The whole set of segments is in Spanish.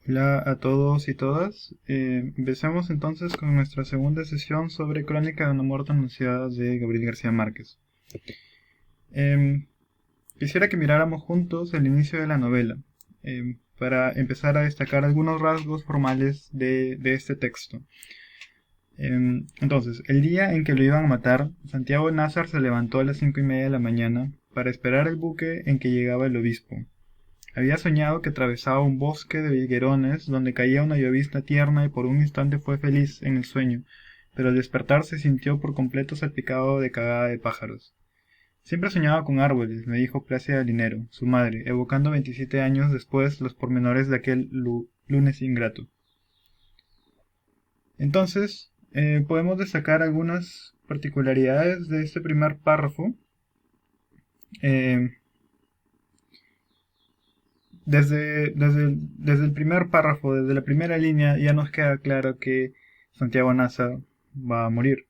Hola a todos y todas. Empecemos entonces con nuestra segunda sesión sobre Crónica de una muerte anunciada de Gabriel García Márquez. Em, Quisiera que miráramos juntos el inicio de la novela, para empezar a destacar algunos rasgos formales de este texto. Entonces, el día en que lo iban a matar, Santiago Nazar se levantó a las 5:30 de la mañana para esperar el buque en que llegaba el obispo. Había soñado que atravesaba un bosque de higuerones donde caía una llovizna tierna y por un instante fue feliz en el sueño, pero al despertar se sintió por completo salpicado de cagada de pájaros. Siempre soñaba con árboles, me dijo Plácida Linero, su madre, evocando 27 años después los pormenores de aquel lunes ingrato. Entonces, podemos destacar algunas particularidades de este primer párrafo. Eh, desde el primer párrafo, desde la primera línea, ya nos queda claro que Santiago Nasa va a morir,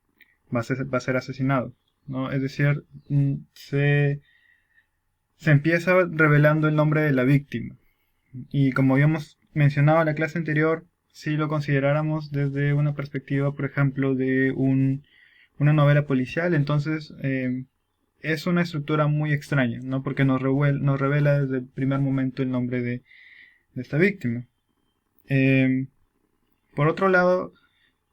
va a ser asesinado, ¿no? Es decir, se empieza revelando el nombre de la víctima. Y como habíamos mencionado en la clase anterior, si lo consideráramos desde una perspectiva, por ejemplo, de una novela policial, entonces es una estructura muy extraña, ¿no? Porque nos revela desde el primer momento el nombre de esta víctima. Eh, por otro lado,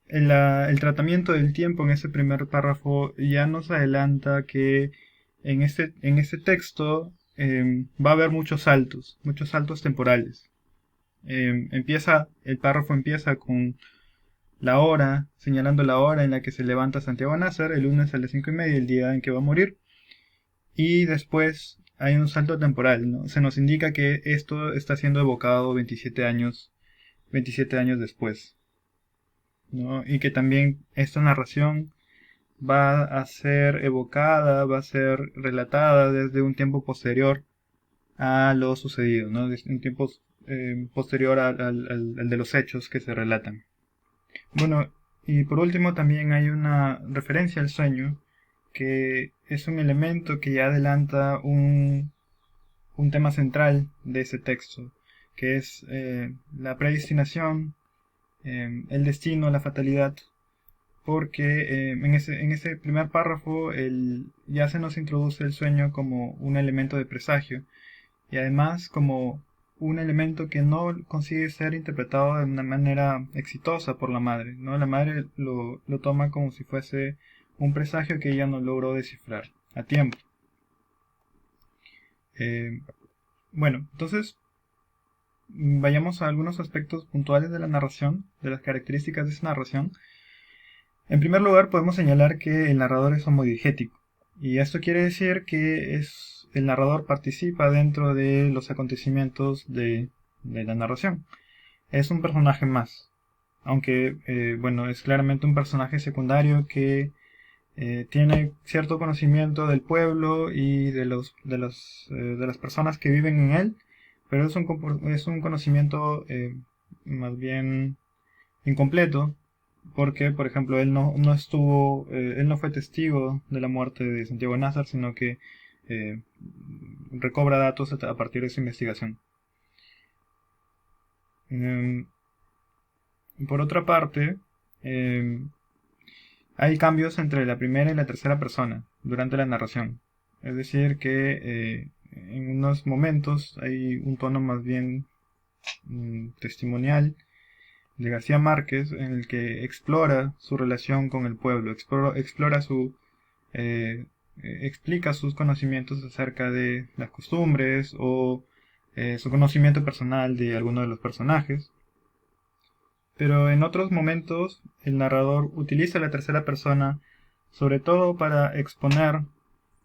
el tratamiento del tiempo en ese primer párrafo ya nos adelanta que en este texto va a haber muchos saltos temporales. El párrafo empieza con la hora, señalando la hora en la que se levanta Santiago Nasser, el lunes a las 5:30, el día en que va a morir. Y después hay un salto temporal, ¿no? Se nos indica que esto está siendo evocado 27 años después, ¿no? Y que también esta narración va a ser evocada, va a ser relatada desde un tiempo posterior a lo sucedido, ¿no? Desde un tiempo posterior al de los hechos que se relatan. Bueno, y por último también hay una referencia al sueño, que es un elemento que ya adelanta un tema central de ese texto, que es la predestinación, el destino, la fatalidad, porque en ese primer párrafo ya se nos introduce el sueño como un elemento de presagio y además como un elemento que no consigue ser interpretado de una manera exitosa por la madre, ¿no? La madre lo toma como si fuese un presagio que ella no logró descifrar a tiempo. Eh, bueno, entonces vayamos a algunos aspectos puntuales de la narración, de las características de esa narración. En primer lugar, podemos señalar que el narrador es homodigético, y esto quiere decir que el narrador participa dentro de los acontecimientos de la narración. Es un personaje más, aunque bueno, es claramente un personaje secundario que tiene cierto conocimiento del pueblo y de las personas que viven en él, pero es un conocimiento más bien incompleto, porque, por ejemplo, él no fue testigo de la muerte de Santiago Nazar, sino que eh, recobra datos a partir de su investigación. Eh, por otra parte, eh, hay cambios entre la primera y la tercera persona durante la narración. Es decir, que en unos momentos hay un tono más bien testimonial de García Márquez en el que explora su relación con el pueblo, explora eh, explica sus conocimientos acerca de las costumbres o su conocimiento personal de alguno de los personajes. Pero en otros momentos el narrador utiliza la tercera persona sobre todo para exponer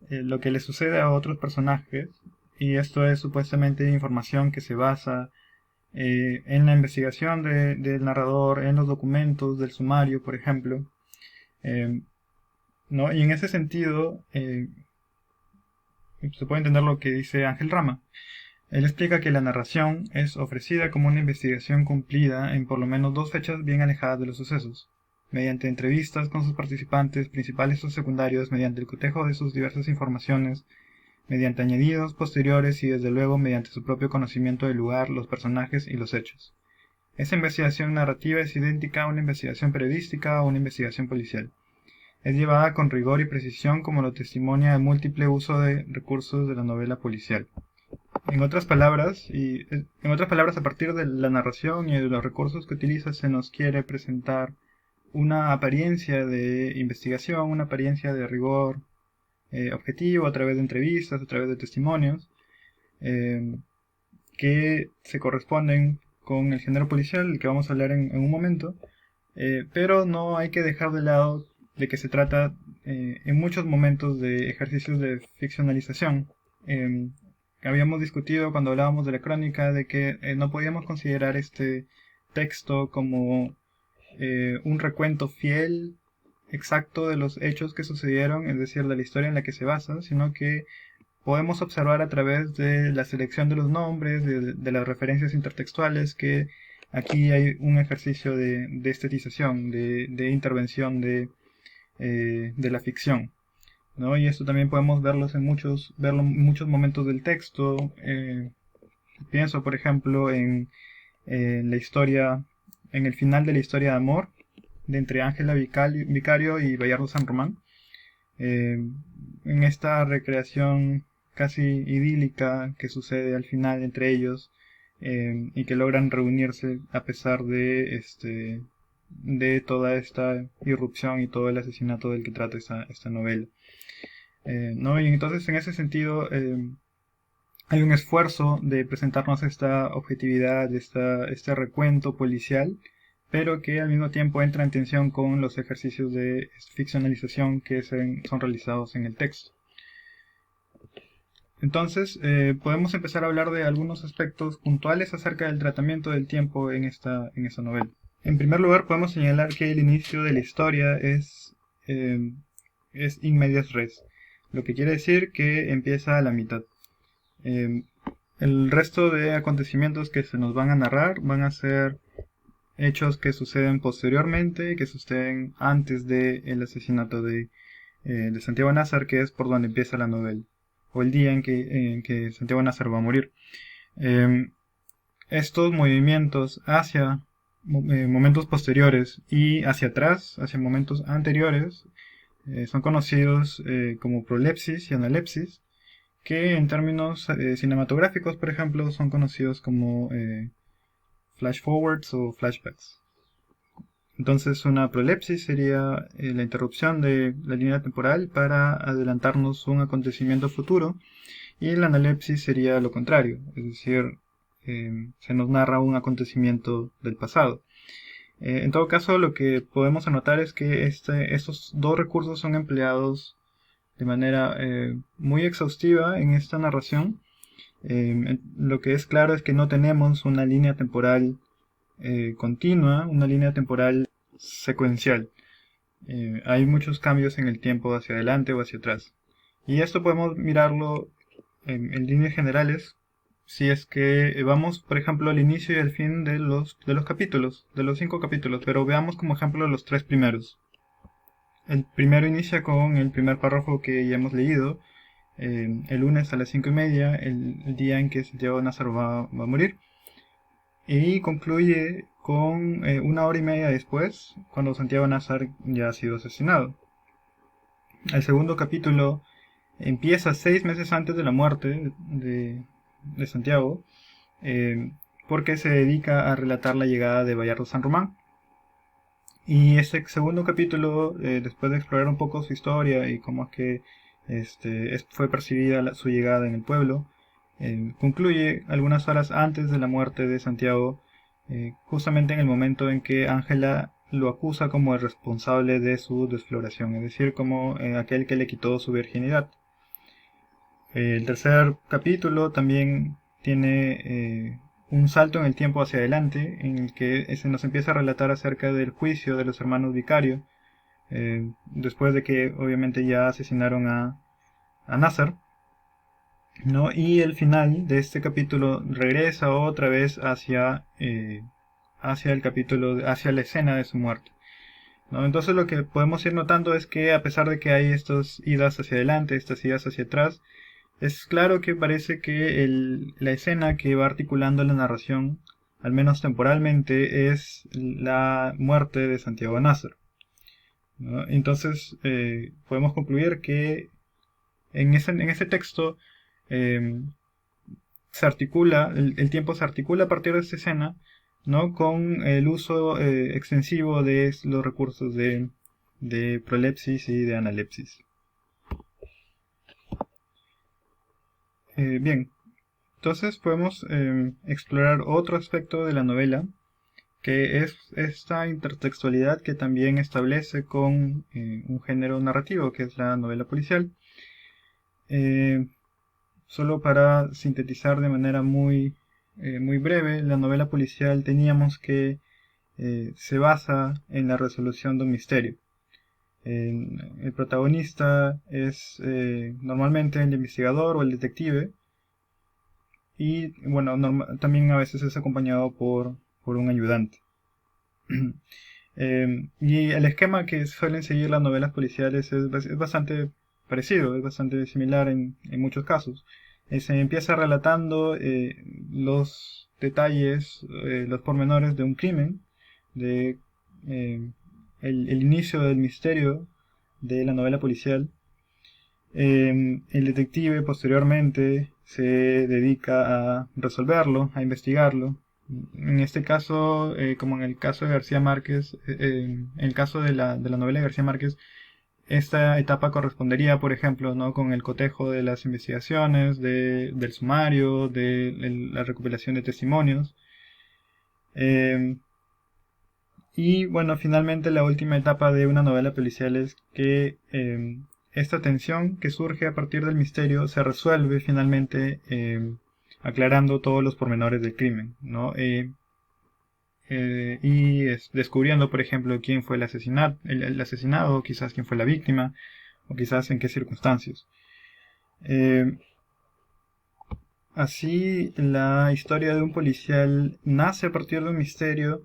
lo que le sucede a otros personajes, y esto es supuestamente información que se basa en la investigación del narrador, en los documentos del sumario, por ejemplo. eh, ¿No? Y en ese sentido, se puede entender lo que dice Ángel Rama. Él explica que la narración es ofrecida como una investigación cumplida en por lo menos dos fechas bien alejadas de los sucesos, mediante entrevistas con sus participantes, principales o secundarios, mediante el cotejo de sus diversas informaciones, mediante añadidos posteriores y desde luego mediante su propio conocimiento del lugar, los personajes y los hechos. Esa investigación narrativa es idéntica a una investigación periodística o una investigación policial. Es llevada con rigor y precisión como lo testimonia el múltiple uso de recursos de la novela policial. En otras palabras, a partir de la narración y de los recursos que utiliza, se nos quiere presentar una apariencia de investigación, una apariencia de rigor objetivo a través de entrevistas, a través de testimonios, eh, que se corresponden con el género policial, el que vamos a hablar en un momento, pero no hay que dejar de lado de que se trata en muchos momentos de ejercicios de ficcionalización. Habíamos discutido cuando hablábamos de la crónica de que no podíamos considerar este texto como un recuento fiel, exacto de los hechos que sucedieron, es decir, de la historia en la que se basa, sino que podemos observar a través de la selección de los nombres, de las referencias intertextuales, que aquí hay un ejercicio de estetización, de intervención de la ficción, ¿no? Y esto también podemos verlo en muchos momentos del texto. Pienso, por ejemplo, en la historia, en el final de la historia de amor de entre Ángela Vicario y Bayardo San Román, en esta recreación casi idílica que sucede al final entre ellos, y que logran reunirse a pesar de toda esta irrupción y todo el asesinato del que trata esta novela. ¿No? Y entonces en ese sentido hay un esfuerzo de presentarnos esta objetividad, este recuento policial, pero que al mismo tiempo entra en tensión con los ejercicios de ficcionalización que son realizados en el texto. Entonces, podemos empezar a hablar de algunos aspectos puntuales acerca del tratamiento del tiempo en esta novela. En primer lugar, podemos señalar que el inicio de la historia es in medias res, lo que quiere decir que empieza a la mitad. El resto de acontecimientos que se nos van a narrar van a ser hechos que suceden posteriormente, que suceden antes del asesinato de Santiago Nazar, que es por donde empieza la novela, o el día en que Santiago Nazar va a morir. Estos movimientos hacia momentos posteriores y hacia atrás, hacia momentos anteriores, son conocidos como prolepsis y analepsis, que en términos cinematográficos, por ejemplo, son conocidos como flash forwards o flashbacks. Entonces, una prolepsis sería la interrupción de la línea temporal para adelantarnos un acontecimiento futuro, y la analepsis sería lo contrario, es decir, se nos narra un acontecimiento del pasado. En todo caso, lo que podemos anotar es que estos dos recursos son empleados de manera muy exhaustiva en esta narración. Lo que es claro es que no tenemos una línea temporal continua, una línea temporal secuencial. Hay muchos cambios en el tiempo hacia adelante o hacia atrás. Y esto podemos mirarlo en líneas generales si es que vamos, por ejemplo, al inicio y al fin de los capítulos, de los 5 capítulos, pero veamos como ejemplo los 3 primeros. El primero inicia con el primer párrafo que ya hemos leído, el lunes a las 5:30, el día en que Santiago Nazar va a morir, y concluye con 1 hora y media después, cuando Santiago Nazar ya ha sido asesinado. El segundo capítulo empieza 6 meses antes de la muerte de Santiago, porque se dedica a relatar la llegada de Bayardo San Román. Y este segundo capítulo, después de explorar un poco su historia y cómo es que fue percibida su llegada en el pueblo, concluye algunas horas antes de la muerte de Santiago, justamente en el momento en que Ángela lo acusa como el responsable de su desfloración, es decir, como aquel que le quitó su virginidad. El tercer capítulo también tiene un salto en el tiempo hacia adelante, en el que se nos empieza a relatar acerca del juicio de los hermanos Vicario, después de que obviamente ya asesinaron a Nazar, ¿no? Y el final de este capítulo regresa otra vez hacia el capítulo, hacia la escena de su muerte, ¿no? Entonces lo que podemos ir notando es que a pesar de que hay estas idas hacia adelante, estas idas hacia atrás, es claro que parece que la escena que va articulando la narración al menos temporalmente, es la muerte de Santiago Nasser, ¿no? Entonces, podemos concluir que en ese texto eh, se articula, el tiempo se articula a partir de esta escena, ¿no? Con el uso extensivo de los recursos de prolepsis y de analepsis. Bien, entonces podemos explorar otro aspecto de la novela, que es esta intertextualidad que también establece con un género narrativo, que es la novela policial. Eh, Solo para sintetizar de manera muy breve, la novela policial teníamos que se basa en la resolución de un misterio. El protagonista es normalmente el investigador o el detective, y bueno, también a veces es acompañado por un ayudante. Y el esquema que suelen seguir las novelas policiales es bastante parecido, es bastante similar en muchos casos. Se empieza relatando los detalles, los pormenores de un crimen, de eh, el inicio del misterio de la novela policial. El detective posteriormente se dedica a resolverlo, a investigarlo. En este caso, como en el caso de García Márquez, en el caso de la novela de García Márquez, esta etapa correspondería, por ejemplo, ¿no? Con el cotejo de las investigaciones, del sumario, de la recopilación de testimonios. Eh, y bueno, finalmente la última etapa de una novela policial es que esta tensión que surge a partir del misterio se resuelve finalmente aclarando todos los pormenores del crimen, ¿no? Descubriendo, por ejemplo, quién fue el asesinado, quizás quién fue la víctima, o quizás en qué circunstancias. Eh, Así, la historia de un policial nace a partir de un misterio,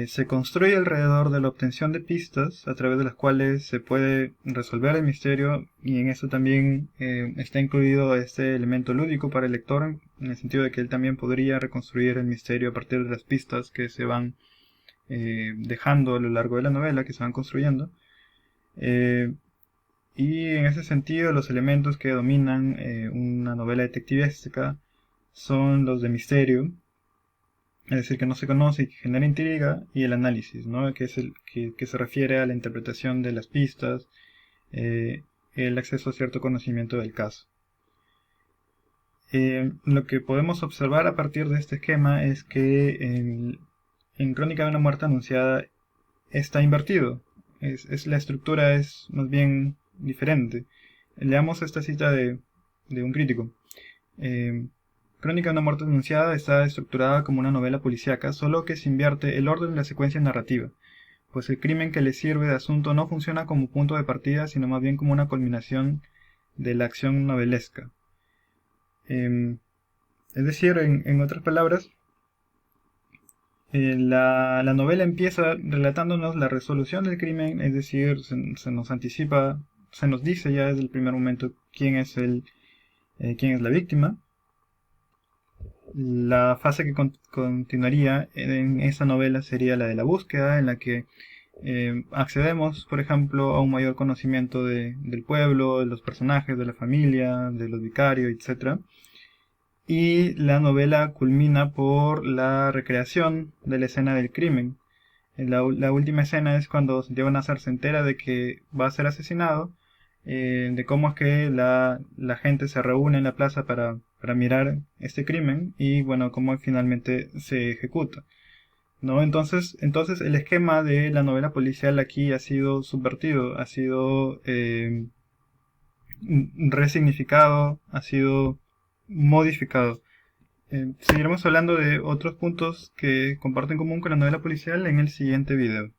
se construye alrededor de la obtención de pistas a través de las cuales se puede resolver el misterio, y en eso también está incluido este elemento lúdico para el lector, en el sentido de que él también podría reconstruir el misterio a partir de las pistas que se van dejando a lo largo de la novela, que se van construyendo. Eh, y en ese sentido, los elementos que dominan una novela detectivesca son los de misterio, es decir, que no se conoce y que genera intriga, y el análisis, ¿no? Que es que se refiere a la interpretación de las pistas, eh, el acceso a cierto conocimiento del caso. Lo que podemos observar a partir de este esquema es que en Crónica de una muerte anunciada está invertido. La estructura es más bien diferente. Leamos esta cita de un crítico. Eh, Crónica de una muerte anunciada está estructurada como una novela policíaca, solo que se invierte el orden de la secuencia narrativa, pues el crimen que le sirve de asunto no funciona como punto de partida, sino más bien como una culminación de la acción novelesca. Es decir, en otras palabras, la novela empieza relatándonos la resolución del crimen, es decir, se nos anticipa, se nos dice ya desde el primer momento quién es quién es la víctima. La fase que continuaría en esta novela sería la de la búsqueda, en la que accedemos, por ejemplo, a un mayor conocimiento del pueblo, de los personajes, de la familia, de los vicarios, etc. Y la novela culmina por la recreación de la escena del crimen. La última escena es cuando Santiago Nazar se entera de que va a ser asesinado, de cómo es que la gente se reúne en la plaza para mirar este crimen, y bueno, cómo finalmente se ejecuta, ¿no? Entonces el esquema de la novela policial aquí ha sido subvertido, ha sido resignificado, ha sido modificado. Seguiremos hablando de otros puntos que comparten en común con la novela policial en el siguiente video.